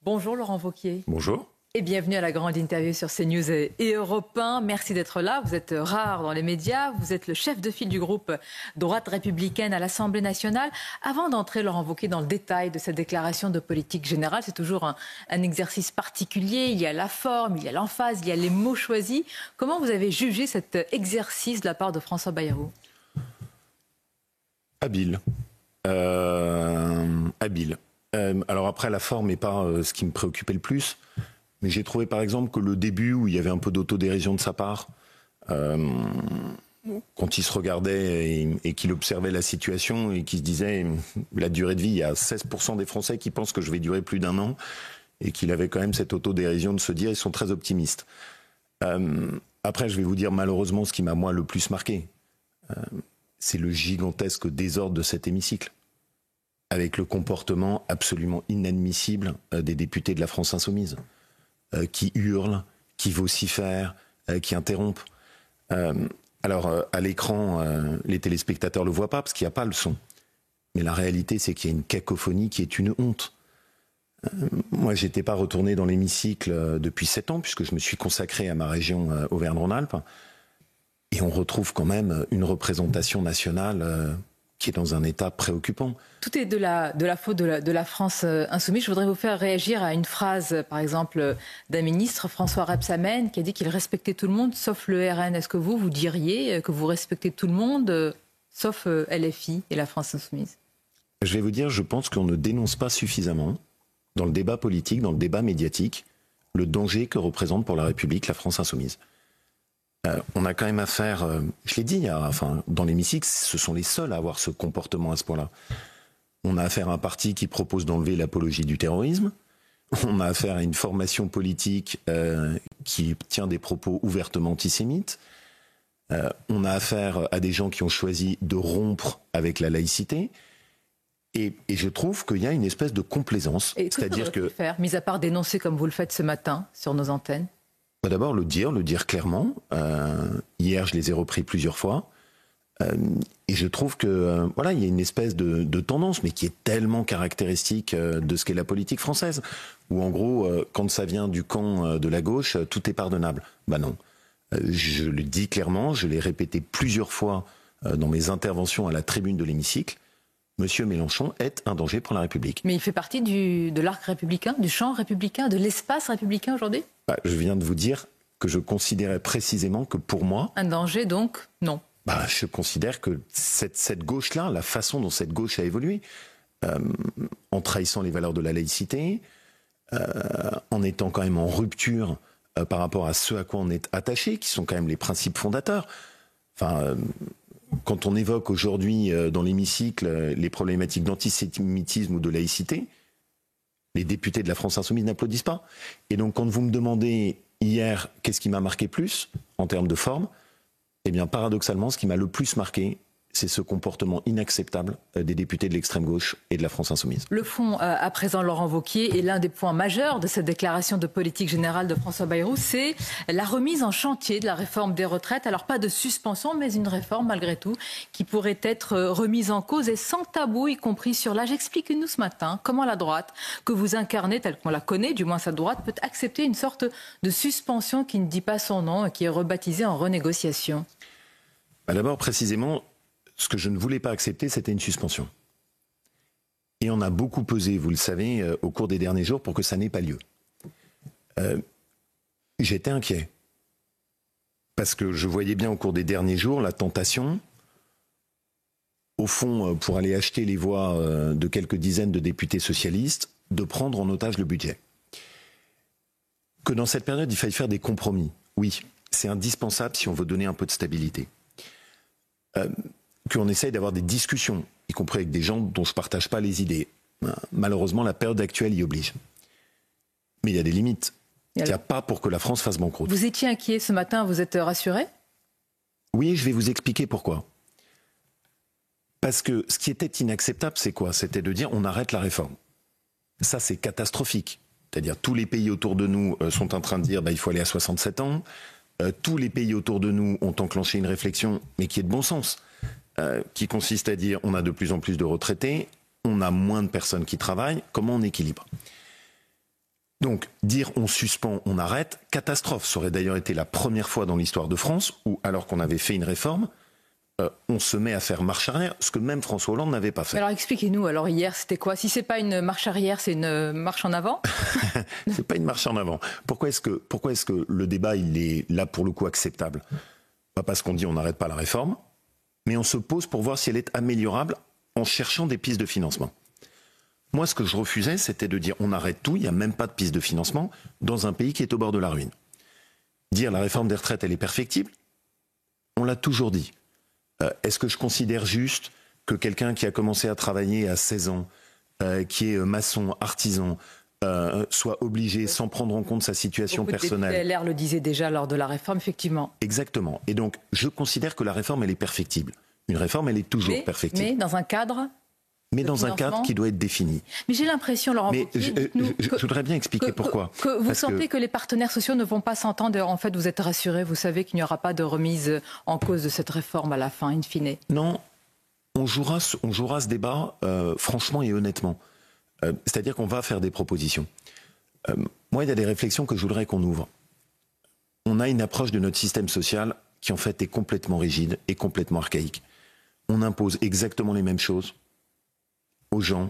Bonjour Laurent Wauquiez. Bonjour. Et bienvenue à la grande interview sur CNews et Europe 1. Merci d'être là. Vous êtes rare dans les médias. Vous êtes le chef de file du groupe droite républicaine à l'Assemblée nationale. Avant d'entrer, Laurent Wauquiez, dans le détail de cette déclaration de politique générale, c'est toujours un exercice particulier. Il y a la forme, il y a l'emphase, il y a les mots choisis. Comment vous avez jugé cet exercice de la part de François Bayrou ? Habile. Habile. Alors après, la forme n'est pas ce qui me préoccupait le plus. Mais j'ai trouvé par exemple que le début, où il y avait un peu d'autodérision de sa part, quand il se regardait et qu'il observait la situation et qu'il se disait la durée de vie, il y a 16% des Français qui pensent que je vais durer plus d'1 an, et qu'il avait quand même cette autodérision de se dire ils sont très optimistes. Après, je vais vous dire malheureusement ce qui m'a moi le plus marqué, c'est le gigantesque désordre de cet hémicycle, avec le comportement absolument inadmissible des députés de la France insoumise. Qui hurlent, qui vocifèrent, qui interrompent. Alors, à l'écran, les téléspectateurs ne le voient pas parce qu'il n'y a pas le son. Mais la réalité, c'est qu'il y a une cacophonie qui est une honte. Moi, je n'étais pas retourné dans l'hémicycle depuis 7 ans, puisque je me suis consacré à ma région Auvergne-Rhône-Alpes. Et on retrouve quand même une représentation nationale qui est dans un état préoccupant. Tout est de la faute de la France insoumise. Je voudrais vous faire réagir à une phrase, par exemple, d'un ministre, François Rebsamen, qui a dit qu'il respectait tout le monde, sauf le RN. Est-ce que vous diriez que vous respectez tout le monde, sauf LFI et la France insoumise ? Je vais vous dire, je pense qu'on ne dénonce pas suffisamment, dans le débat politique, dans le débat médiatique, le danger que représente pour la République la France insoumise. On a quand même affaire, je l'ai dit, dans l'hémicycle, ce sont les seuls à avoir ce comportement à ce point-là. On a affaire à un parti qui propose d'enlever l'apologie du terrorisme. On a affaire à une formation politique qui tient des propos ouvertement antisémites. On a affaire à des gens qui ont choisi de rompre avec la laïcité. Et je trouve qu'il y a une espèce de complaisance. C'est-à-dire que faire, mis à part dénoncer comme vous le faites ce matin sur nos antennes? D'abord le dire clairement. Hier, je les ai repris plusieurs fois. Et je trouve que voilà, il y a une espèce de tendance, mais qui est tellement caractéristique de ce qu'est la politique française, où en gros, quand ça vient du camp de la gauche, tout est pardonnable. Ben non. Je le dis clairement, je l'ai répété plusieurs fois dans mes interventions à la tribune de l'hémicycle. Monsieur Mélenchon est un danger pour la République. Mais il fait partie de l'arc républicain, du champ républicain, de l'espace républicain aujourd'hui ? Je viens de vous dire que je considérais précisément que pour moi... Un danger donc, non. Je considère que cette gauche-là, la façon dont cette gauche a évolué, en trahissant les valeurs de la laïcité, en étant quand même en rupture par rapport à ce à quoi on est attaché, qui sont quand même les principes fondateurs. Quand on évoque aujourd'hui dans l'hémicycle les problématiques d'antisémitisme ou de laïcité, les députés de la France insoumise n'applaudissent pas. Et donc quand vous me demandez hier qu'est-ce qui m'a marqué plus en termes de forme, eh bien paradoxalement ce qui m'a le plus marqué, c'est ce comportement inacceptable des députés de l'extrême gauche et de la France insoumise. Le fond, à présent, Laurent Wauquiez, est l'un des points majeurs de cette déclaration de politique générale de François Bayrou, c'est la remise en chantier de la réforme des retraites. Alors pas de suspension, mais une réforme malgré tout qui pourrait être remise en cause et sans tabou, y compris sur l'âge. Expliquez-nous ce matin comment la droite, que vous incarnez telle qu'on la connaît, du moins sa droite, peut accepter une sorte de suspension qui ne dit pas son nom et qui est rebaptisée en renégociation. D'abord, précisément, ce que je ne voulais pas accepter, c'était une suspension. Et on a beaucoup pesé, vous le savez, au cours des derniers jours pour que ça n'ait pas lieu. J'étais inquiet. Parce que je voyais bien au cours des derniers jours la tentation, au fond, pour aller acheter les voix de quelques dizaines de députés socialistes, de prendre en otage le budget. Que dans cette période, il faille faire des compromis. Oui, c'est indispensable si on veut donner un peu de stabilité. Qu'on essaye d'avoir des discussions, y compris avec des gens dont je ne partage pas les idées. Malheureusement, la période actuelle y oblige. Mais il y a des limites. Il n'y a pas pour que la France fasse banqueroute. Vous étiez inquiet ce matin, vous êtes rassuré ? Oui, je vais vous expliquer pourquoi. Parce que ce qui était inacceptable, c'est quoi ? C'était de dire on arrête la réforme. Ça, c'est catastrophique. C'est-à-dire tous les pays autour de nous sont en train de dire il faut aller à 67 ans. Tous les pays autour de nous ont enclenché une réflexion, mais qui est de bon sens, qui consiste à dire on a de plus en plus de retraités, on a moins de personnes qui travaillent, comment on équilibre ? Donc, dire on suspend, on arrête, catastrophe. Ça aurait d'ailleurs été la première fois dans l'histoire de France où, alors qu'on avait fait une réforme, on se met à faire marche arrière, ce que même François Hollande n'avait pas fait. Alors expliquez-nous, alors hier c'était quoi? Si c'est pas une marche arrière, c'est une marche en avant? C'est pas une marche en avant. Pourquoi est-ce que le débat il est là pour le coup acceptable? Pas parce qu'on dit on n'arrête pas la réforme, mais on se pose pour voir si elle est améliorable en cherchant des pistes de financement. Moi, ce que je refusais, c'était de dire on arrête tout, il n'y a même pas de piste de financement dans un pays qui est au bord de la ruine. Dire la réforme des retraites, elle est perfectible, on l'a toujours dit. Est-ce que je considère juste que quelqu'un qui a commencé à travailler à 16 ans, qui est maçon, artisan, soit obligé, sans prendre en compte sa situation personnelle. LR le disait déjà lors de la réforme, effectivement. Exactement. Et donc, je considère que la réforme, elle est perfectible. Une réforme, elle est toujours perfectible. Mais dans un cadre. Mais dans un cadre qui doit être défini. Mais j'ai l'impression, Laurent Wauquiez, je voudrais bien expliquer pourquoi. Que vous sentez que les partenaires sociaux ne vont pas s'entendre. En fait, vous êtes rassuré, vous savez qu'il n'y aura pas de remise en cause de cette réforme à la fin, in fine. Non, on jouera ce débat franchement et honnêtement. C'est-à-dire qu'on va faire des propositions. Moi, il y a des réflexions que je voudrais qu'on ouvre. On a une approche de notre système social qui, en fait, est complètement rigide et complètement archaïque. On impose exactement les mêmes choses aux gens,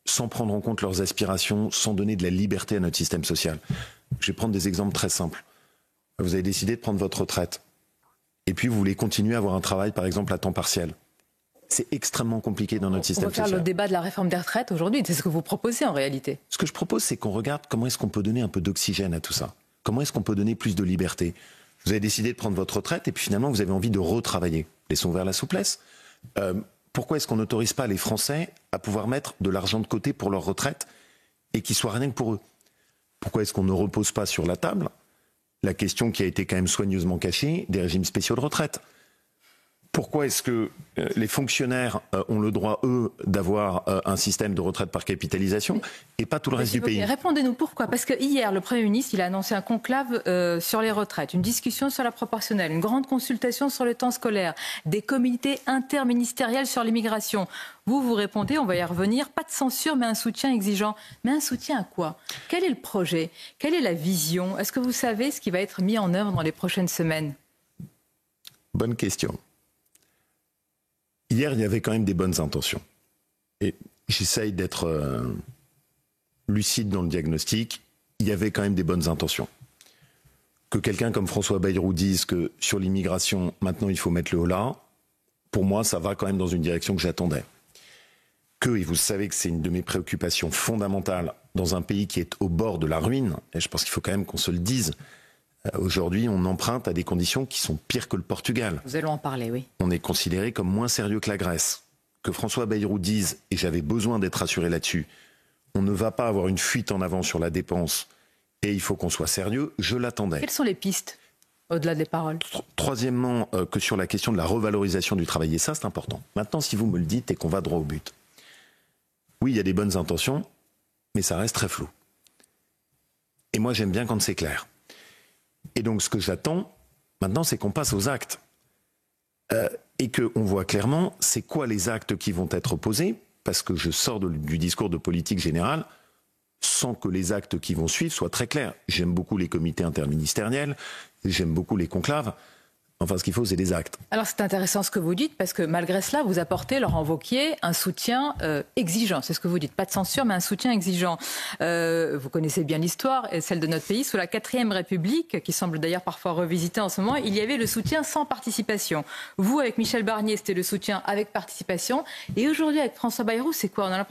sans prendre en compte leurs aspirations, sans donner de la liberté à notre système social. Je vais prendre des exemples très simples. Vous avez décidé de prendre votre retraite, et puis vous voulez continuer à avoir un travail, par exemple, à temps partiel. C'est extrêmement compliqué dans notre système social. On va faire le débat de la réforme des retraites aujourd'hui, c'est ce que vous proposez en réalité. Ce que je propose, c'est qu'on regarde comment est-ce qu'on peut donner un peu d'oxygène à tout ça. Comment est-ce qu'on peut donner plus de liberté. Vous avez décidé de prendre votre retraite, et puis finalement, vous avez envie de retravailler. Laissons vers la souplesse. Pourquoi est-ce qu'on n'autorise pas les Français à pouvoir mettre de l'argent de côté pour leur retraite et qu'il soit rien que pour eux? Pourquoi est-ce qu'on ne repose pas sur la table la question qui a été quand même soigneusement cachée des régimes spéciaux de retraite? Pourquoi est-ce que les fonctionnaires ont le droit, eux, d'avoir un système de retraite par capitalisation et pas tout le reste du pays? Répondez-nous pourquoi. Parce que hier, le Premier ministre, il a annoncé un conclave sur les retraites, une discussion sur la proportionnelle, une grande consultation sur le temps scolaire, des comités interministériels sur l'immigration. Vous répondez, on va y revenir, pas de censure, mais un soutien exigeant. Mais un soutien à quoi? Quel est le projet? Quelle est la vision? Est-ce que vous savez ce qui va être mis en œuvre dans les prochaines semaines? Bonne question. Hier, il y avait quand même des bonnes intentions. Et j'essaye d'être lucide dans le diagnostic. Il y avait quand même des bonnes intentions. Que quelqu'un comme François Bayrou dise que sur l'immigration, maintenant il faut mettre le holà, pour moi, ça va quand même dans une direction que j'attendais. Et vous savez que c'est une de mes préoccupations fondamentales dans un pays qui est au bord de la ruine, et je pense qu'il faut quand même qu'on se le dise. Aujourd'hui, on emprunte à des conditions qui sont pires que le Portugal. Vous allez en parler, oui. On est considéré comme moins sérieux que la Grèce. Que François Bayrou dise, et j'avais besoin d'être rassuré là-dessus, on ne va pas avoir une fuite en avant sur la dépense et il faut qu'on soit sérieux, je l'attendais. Quelles sont les pistes, au-delà des paroles? Troisièmement, que sur la question de la revalorisation du travail, et ça c'est important. Maintenant, si vous me le dites et qu'on va droit au but. Oui, il y a des bonnes intentions, mais ça reste très flou. Et moi, j'aime bien quand c'est clair. Et donc, ce que j'attends, maintenant, c'est qu'on passe aux actes. Et qu'on voit clairement, c'est quoi les actes qui vont être posés, parce que je sors du discours de politique générale, sans que les actes qui vont suivre soient très clairs. J'aime beaucoup les comités interministériels, j'aime beaucoup les conclaves. Enfin, ce qu'il faut, c'est des actes. Alors, c'est intéressant ce que vous dites, parce que malgré cela, vous apportez, Laurent Wauquiez, un soutien exigeant. C'est ce que vous dites. Pas de censure, mais un soutien exigeant. Vous connaissez bien l'histoire, celle de notre pays. Sous la 4e République, qui semble d'ailleurs parfois revisitée en ce moment, il y avait le soutien sans participation. Vous, avec Michel Barnier, c'était le soutien avec participation. Et aujourd'hui, avec François Bayrou, c'est quoi? On a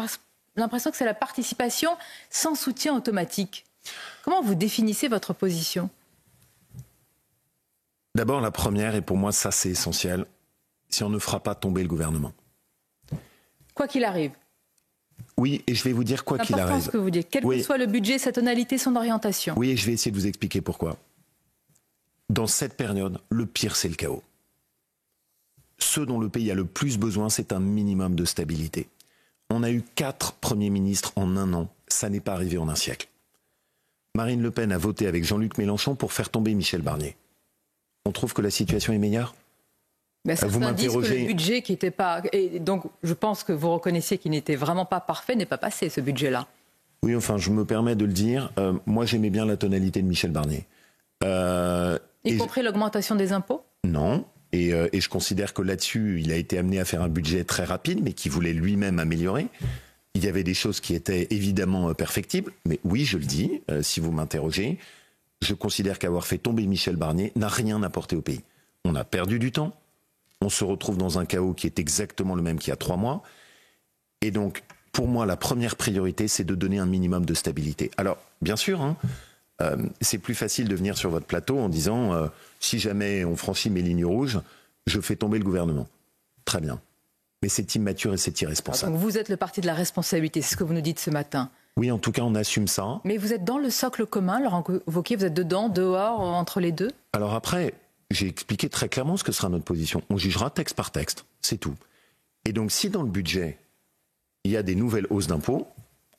l'impression que c'est la participation sans soutien automatique. Comment vous définissez votre position? D'abord, la première, et pour moi, ça c'est essentiel, si on ne fera pas tomber le gouvernement. Quoi qu'il arrive. Oui, et je vais vous dire quoi qu'il arrive. C'est important ce que vous dites. Quel que soit le budget, sa tonalité, son orientation. Oui, et je vais essayer de vous expliquer pourquoi. Dans cette période, le pire, c'est le chaos. Ce dont le pays a le plus besoin, c'est un minimum de stabilité. On a eu 4 premiers ministres en un an. Ça n'est pas arrivé en un siècle. Marine Le Pen a voté avec Jean-Luc Mélenchon pour faire tomber Michel Barnier. On trouve que la situation est meilleure? Vous m'interrogez. Que le budget qui n'était pas... Et donc, je pense que vous reconnaissiez qu'il n'était vraiment pas parfait, n'est pas passé, ce budget-là. Oui, enfin, je me permets de le dire. Moi, j'aimais bien la tonalité de Michel Barnier. Y compris l'augmentation des impôts ? Non. Et je considère que là-dessus, il a été amené à faire un budget très rapide, mais qu'il voulait lui-même améliorer. Il y avait des choses qui étaient évidemment perfectibles. Mais oui, je le dis, si vous m'interrogez, je considère qu'avoir fait tomber Michel Barnier n'a rien apporté au pays. On a perdu du temps. On se retrouve dans un chaos qui est exactement le même qu'il y a 3 mois. Et donc, pour moi, la première priorité, c'est de donner un minimum de stabilité. Alors, bien sûr, hein, c'est plus facile de venir sur votre plateau en disant si jamais on franchit mes lignes rouges, je fais tomber le gouvernement. Très bien. Mais c'est immature et c'est irresponsable. Donc vous êtes le parti de la responsabilité, c'est ce que vous nous dites ce matin. Oui, en tout cas, on assume ça. Mais vous êtes dans le socle commun, Laurent Wauquiez, vous êtes dedans, dehors, entre les deux ? Alors après, j'ai expliqué très clairement ce que sera notre position. On jugera texte par texte, c'est tout. Et donc, si dans le budget, il y a des nouvelles hausses d'impôts,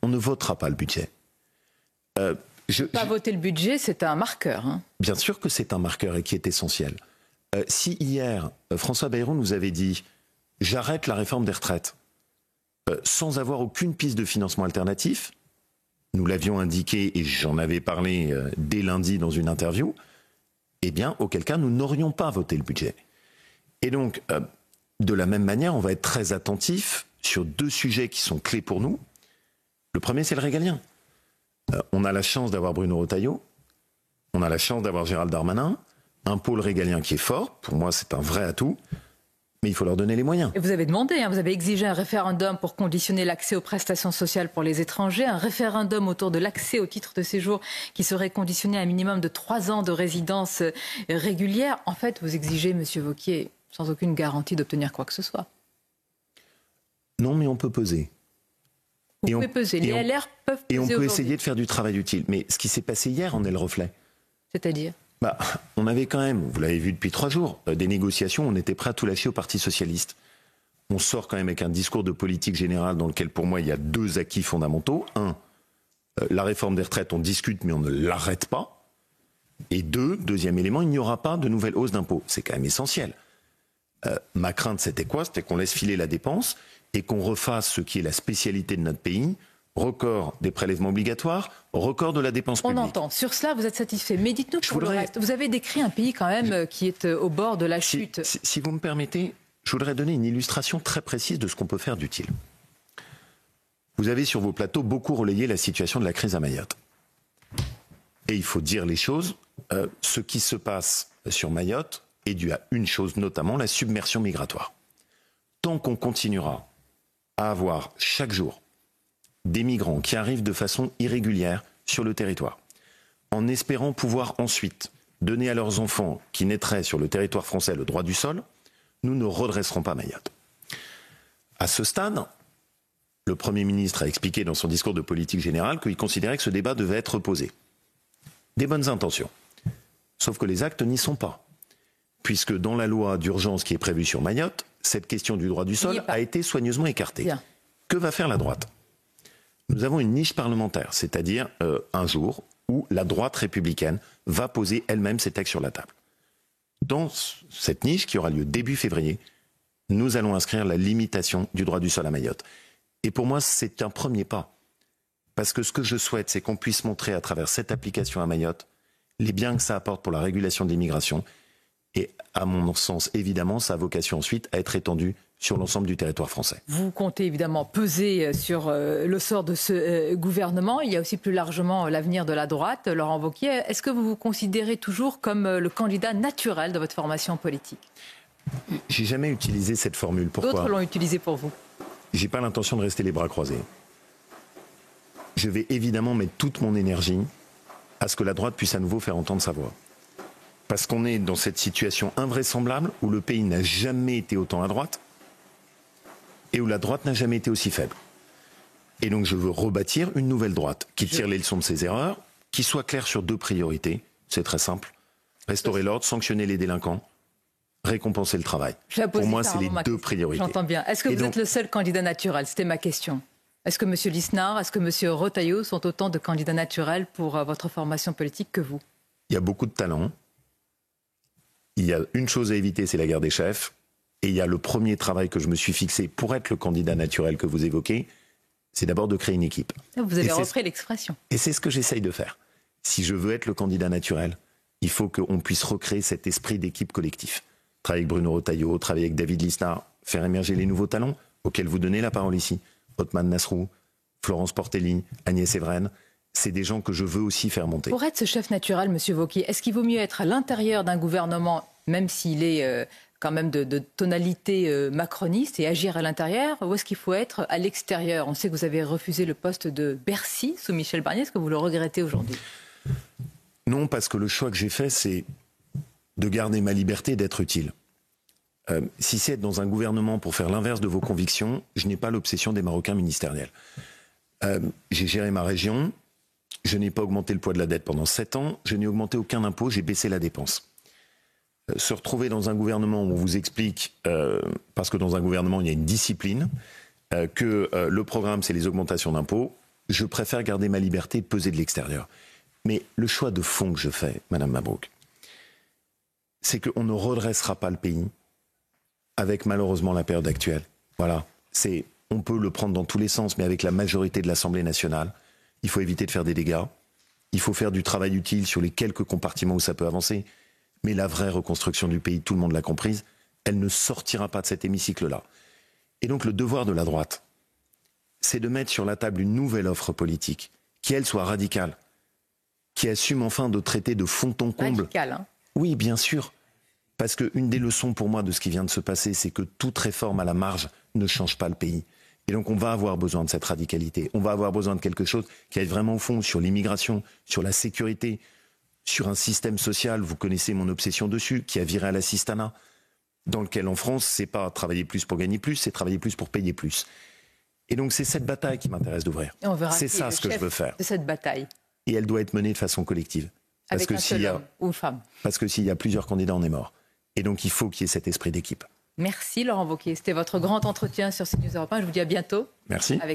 on ne votera pas le budget. Pas voter le budget, c'est un marqueur. Hein. Bien sûr que c'est un marqueur et qui est essentiel. Si hier, François Bayrou nous avait dit « j'arrête la réforme des retraites » sans avoir aucune piste de financement alternatif, nous l'avions indiqué et j'en avais parlé dès lundi dans une interview, eh bien, auquel cas, nous n'aurions pas voté le budget. Et donc, de la même manière, on va être très attentif sur 2 sujets qui sont clés pour nous. Le premier, c'est le régalien. On a la chance d'avoir Bruno Retailleau, on a la chance d'avoir Gérald Darmanin, un pôle régalien qui est fort, pour moi c'est un vrai atout, mais il faut leur donner les moyens. Et vous avez demandé, hein, vous avez exigé un référendum pour conditionner l'accès aux prestations sociales pour les étrangers, un référendum autour de l'accès au titre de séjour qui serait conditionné à un minimum de 3 ans de résidence régulière. En fait, vous exigez, Monsieur Wauquiez, sans aucune garantie d'obtenir quoi que ce soit. Non, mais on peut peser. Vous pouvez peser. Les LR peuvent peser. Et on peut aujourd'hui. essayer de faire du travail utile. Mais ce qui s'est passé hier en est le reflet. C'est-à-dire ? On avait quand même, vous l'avez vu depuis 3 jours, des négociations, on était prêt à tout lâcher au Parti Socialiste. On sort quand même avec un discours de politique générale dans lequel, pour moi, il y a 2 acquis fondamentaux. 1, la réforme des retraites, on discute, mais on ne l'arrête pas. Et 2, deuxième élément, il n'y aura pas de nouvelle hausse d'impôts. C'est quand même essentiel. Ma crainte, c'était quoi ? C'était qu'on laisse filer la dépense et qu'on refasse ce qui est la spécialité de notre pays, record des prélèvements obligatoires, record de la dépense publique. On entend. Sur cela, vous êtes satisfait. Mais dites-nous pour le reste. Vous avez décrit un pays quand même qui est au bord de la chute. Si vous me permettez, je voudrais donner une illustration très précise de ce qu'on peut faire d'utile. Vous avez sur vos plateaux beaucoup relayé la situation de la crise à Mayotte. Et il faut dire les choses. Ce qui se passe sur Mayotte est dû à une chose, notamment la submersion migratoire. Tant qu'on continuera à avoir chaque jour des migrants qui arrivent de façon irrégulière sur le territoire, en espérant pouvoir ensuite donner à leurs enfants qui naîtraient sur le territoire français le droit du sol, nous ne redresserons pas Mayotte. À ce stade, le Premier ministre a expliqué dans son discours de politique générale qu'il considérait que ce débat devait être posé. Des bonnes intentions. Sauf que les actes n'y sont pas. Puisque dans la loi d'urgence qui est prévue sur Mayotte, cette question du droit du sol a été soigneusement écartée. Bien. Que va faire la droite ? Nous avons une niche parlementaire, c'est-à-dire un jour où la droite républicaine va poser elle-même ses textes sur la table. Dans cette niche, qui aura lieu début février, nous allons inscrire la limitation du droit du sol à Mayotte. Et pour moi, c'est un premier pas. Parce que ce que je souhaite, c'est qu'on puisse montrer à travers cette application à Mayotte les biens que ça apporte pour la régulation de l'immigration. Et à mon sens, évidemment, ça a vocation ensuite à être étendu sur l'ensemble du territoire français. Vous comptez évidemment peser sur le sort de ce gouvernement. Il y a aussi plus largement l'avenir de la droite. Laurent Wauquiez, est-ce que vous vous considérez toujours comme le candidat naturel de votre formation politique ? J'ai jamais utilisé cette formule. Pourquoi ? D'autres l'ont utilisé pour vous. J'ai pas l'intention de rester les bras croisés. Je vais évidemment mettre toute mon énergie à ce que la droite puisse à nouveau faire entendre sa voix. Parce qu'on est dans cette situation invraisemblable où le pays n'a jamais été autant à droite et où la droite n'a jamais été aussi faible. Et donc je veux rebâtir une nouvelle droite qui tire les leçons de ses erreurs, qui soit claire sur 2 priorités. C'est très simple. Restaurer l'ordre, sanctionner les délinquants, récompenser le travail. Pour moi, c'est les 2 priorités. J'entends bien. Est-ce que vous êtes le seul candidat naturel ? C'était ma question. Est-ce que M. Lisnard, est-ce que M. Retailleau sont autant de candidats naturels pour votre formation politique que vous ? Il y a beaucoup de talent. Il y a une chose à éviter, c'est la guerre des chefs. Et il y a le premier travail que je me suis fixé pour être le candidat naturel que vous évoquez, c'est d'abord de créer une équipe. Vous avez repris l'expression. Et c'est ce que j'essaye de faire. Si je veux être le candidat naturel, il faut qu'on puisse recréer cet esprit d'équipe collectif. Travailler avec Bruno Retailleau, travailler avec David Lisnard, faire émerger les nouveaux talents auxquels vous donnez la parole ici. Othman Nasrou, Florence Portelli, Agnès Evren, c'est des gens que je veux aussi faire monter. Pour être ce chef naturel, Monsieur Wauquiez, est-ce qu'il vaut mieux être à l'intérieur d'un gouvernement, même s'il est quand même de tonalité macroniste, et agir à l'intérieur, ou est-ce qu'il faut être à l'extérieur? On sait que vous avez refusé le poste de Bercy sous Michel Barnier. Est-ce que vous le regrettez aujourd'hui? Non, parce que le choix que j'ai fait, c'est de garder ma liberté et d'être utile. Si c'est être dans un gouvernement pour faire l'inverse de vos convictions, je n'ai pas l'obsession des Marocains ministériels. J'ai géré ma région, je n'ai pas augmenté le poids de la dette pendant 7 ans, je n'ai augmenté aucun impôt, j'ai baissé la dépense. Se retrouver dans un gouvernement où on vous explique, parce que dans un gouvernement il y a une discipline, que le programme c'est les augmentations d'impôts, je préfère garder ma liberté et peser de l'extérieur. Mais le choix de fond que je fais, Madame Mabrouk, c'est qu'on ne redressera pas le pays avec malheureusement la période actuelle. Voilà, on peut le prendre dans tous les sens, mais avec la majorité de l'Assemblée nationale, il faut éviter de faire des dégâts, il faut faire du travail utile sur les quelques compartiments où ça peut avancer, mais la vraie reconstruction du pays, tout le monde l'a comprise, elle ne sortira pas de cet hémicycle-là. Et donc le devoir de la droite, c'est de mettre sur la table une nouvelle offre politique, qui elle soit radicale, qui assume enfin de traiter de fond en comble. Radical, hein. Oui, bien sûr. Parce qu'une des leçons pour moi de ce qui vient de se passer, c'est que toute réforme à la marge ne change pas le pays. Et donc on va avoir besoin de cette radicalité. On va avoir besoin de quelque chose qui aille vraiment au fond sur l'immigration, sur la sécurité, sur un système social, vous connaissez mon obsession dessus, qui a viré à l'assistanat, dans lequel en France, c'est pas travailler plus pour gagner plus, c'est travailler plus pour payer plus. Et donc c'est cette bataille qui m'intéresse d'ouvrir. C'est ça ce que je veux faire. De cette bataille. Et elle doit être menée de façon collective. Parce Avec que un seul homme ou femme. Parce que s'il y a plusieurs candidats, on est mort. Et donc il faut qu'il y ait cet esprit d'équipe. Merci Laurent Wauquiez. C'était votre grand entretien sur CNews Europe 1. Je vous dis à bientôt. Merci. Avec